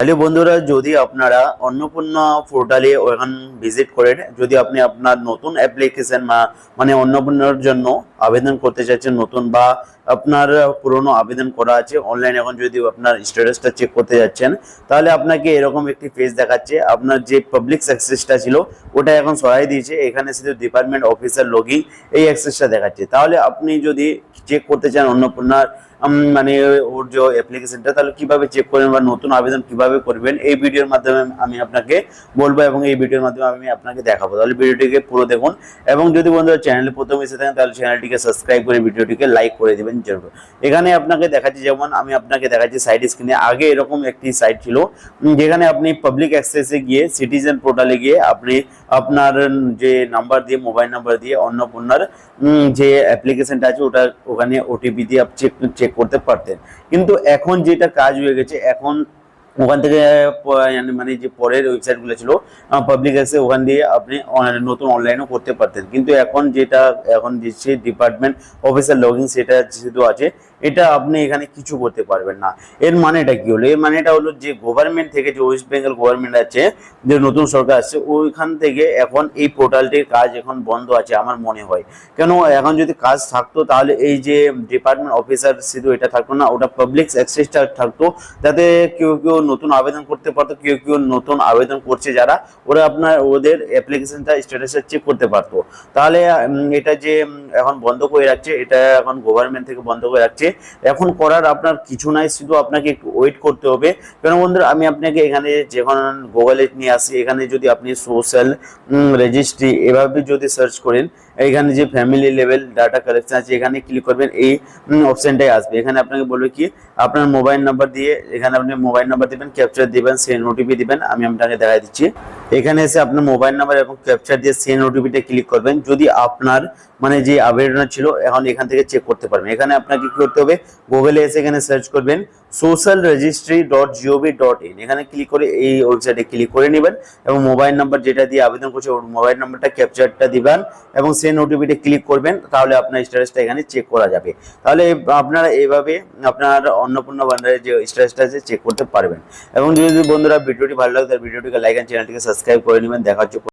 Hello বন্ধুরা, যদি আপনারা অন্নপূর্ণা পোর্টালে ওখান ভিজিট করেন, যদি আপনি আপনার নতুন অ্যাপ্লিকেশন মানে অন্নপূর্ণার জন্য আবেদন করতে চাচ্ছেন নতুন, বা আপনার পুরনো আবেদন করা আছে অনলাইন, এখন যদি আপনার স্ট্যাটাসটা চেক করতে যাচ্ছেন, তাহলে আপনাকে এরকম একটি পেজ দেখাচ্ছে। আপনার যে পাবলিক অ্যাক্সেসটা ছিল ওটা এখন সরাই দিয়েছে, এখানে শুধু ডিপার্টমেন্ট অফিসার লগিং এই অ্যাক্সেসটা দেখাচ্ছে। তাহলে আপনি যদি চেক করতে চান অন্নপূর্ণার মানে ওর যে অ্যাপ্লিকেশনটা, তাহলে কিভাবে চেক করবেন বা নতুন আবেদন কিভাবে করবেন এই ভিডিওর মাধ্যমে আমি আপনাকে বলবো, এবং এই ভিডিওর মাধ্যমে আমি আপনাকে দেখাবো। তাহলে ভিডিওটিকে পুরো দেখুন, এবং যদি বন্ধুরা চ্যানেলে প্রথম এসে থাকেন তাহলে চ্যানেলটিকে সাবস্ক্রাইব করে ভিডিওটিকে লাইক করে দেবেন জরুর। এখানে আপনাকে দেখাচ্ছি, যেমন আমি আপনাকে দেখাচ্ছি সাইড স্ক্রিনে, আগে এরকম একটি সাইট ছিল যেখানে আপনি পাবলিক অ্যাক্সেসে গিয়ে সিটিজেন পোর্টালে গিয়ে আপনি আপনার যে নাম্বার দিয়ে, মোবাইল নাম্বার দিয়ে অন্নপূর্ণার যে অ্যাপ্লিকেশনটা আছে ওটা ওখানে ওটিপি দিয়ে চেক করতে পারতেন। কিন্তু এখন যেটা কাজ হয়ে গেছে, এখন ওখান থেকে মানে যে পরের ওয়েবসাইটগুলো ছিল পাবলিক অ্যাক্সেস, ওখান দিয়ে আপনি নতুন অনলাইনও করতে পারতেন। কিন্তু এখন যেটা এখন দিচ্ছে ডিপার্টমেন্ট অফিসার লগইন, সেটা যেহেতু আছে, এটা আপনি এখানে কিছু করতে পারবেন না। এর মানেটা কি হলো? এর মানেটা হলো যে গভর্নমেন্ট থেকে, যে ওয়েস্ট বেঙ্গল গভর্নমেন্ট আছে, যে নতুন সরকার আসছে, ওইখান থেকে এখন এই পোর্টালটির কাজ এখন বন্ধ আছে আমার মনে হয়। কেন, এখন যদি কাজ থাকতো তাহলে এই যে ডিপার্টমেন্ট অফিসার শুধু এটা থাকতো না, ওটা পাবলিক অ্যাক্সেসটা থাকতো, যাতে কেউ কেউ নতুন আবেদন করতে পারতো, কেউ কেউ নতুন আবেদন করছে যারা, ওরা আপনার ওদের অ্যাপ্লিকেশনটা স্ট্যাটাসটা চেক করতে পারতো। তাহলে এটা যে এখন বন্ধ করে রাখছে, এটা এখন গভর্নমেন্ট থেকে বন্ধ করে রাখছে। এখন করার আপনার কিছু নাই, শুধু আপনাকে একটু ওয়েট করতে হবে। কেন বন্ধুরা, আমি আপনাকে এখানে যখন গুগলে নিয়ে আসি, এখানে যদি আপনি সোশ্যাল রেজিস্ট্রি এভাবে যদি সার্চ করেন, এখানে যে ফ্যামিলি লেভেল ডাটা কালেকশন আছে এখানে ক্লিক করবেন, এই অপশনটাই আসবে। এখানে আপনাকে বলবে কি আপনার মোবাইল নাম্বার দিয়ে, এখানে আপনি মোবাইল নাম্বার দিবেন, ক্যাপচার দিবেন, সেন্ড ওটিপি দিবেন। আমি আপনাকে দেখাই দিচ্ছি। এখানে এসে আপনার মোবাইল নাম্বার এবং ক্যাপচার দিয়ে সেন্ড ওটিপিটা ক্লিক করবেন। যদি আপনার মানে যে আবেদন ছিল, এখন এখান থেকে চেক করতে পারবেন। এখানে আপনাকে কি করতে হবে, গুগলে এসে এখানে সার্চ করবেন socialregistry.gov.in, এখানে ক্লিক করে এই ওয়েবসাইটে ক্লিক করে নেবেন, এবং মোবাইল নাম্বার যেটা দিয়ে আবেদন করছে ওর মোবাইল নাম্বারটা, ক্যাপচারটা দিবেন এবং সেন্ড ওটিপিতে ক্লিক করবেন। তাহলে আপনার স্ট্যাটাসটা এখানে চেক করা যাবে। তাহলে আপনারা এইভাবে আপনার অন্নপূর্ণা ভান্ডারের যে স্ট্যাটাসটা আছে চেক করতে পারবেন। এবং যদি বন্ধুরা ভিডিওটি ভালো লাগে তাহলে ভিডিওটিকে লাইক এন্ড চ্যানেলটিকে সাবস্ক্রাইব করে নেবেন। দেখা হচ্ছে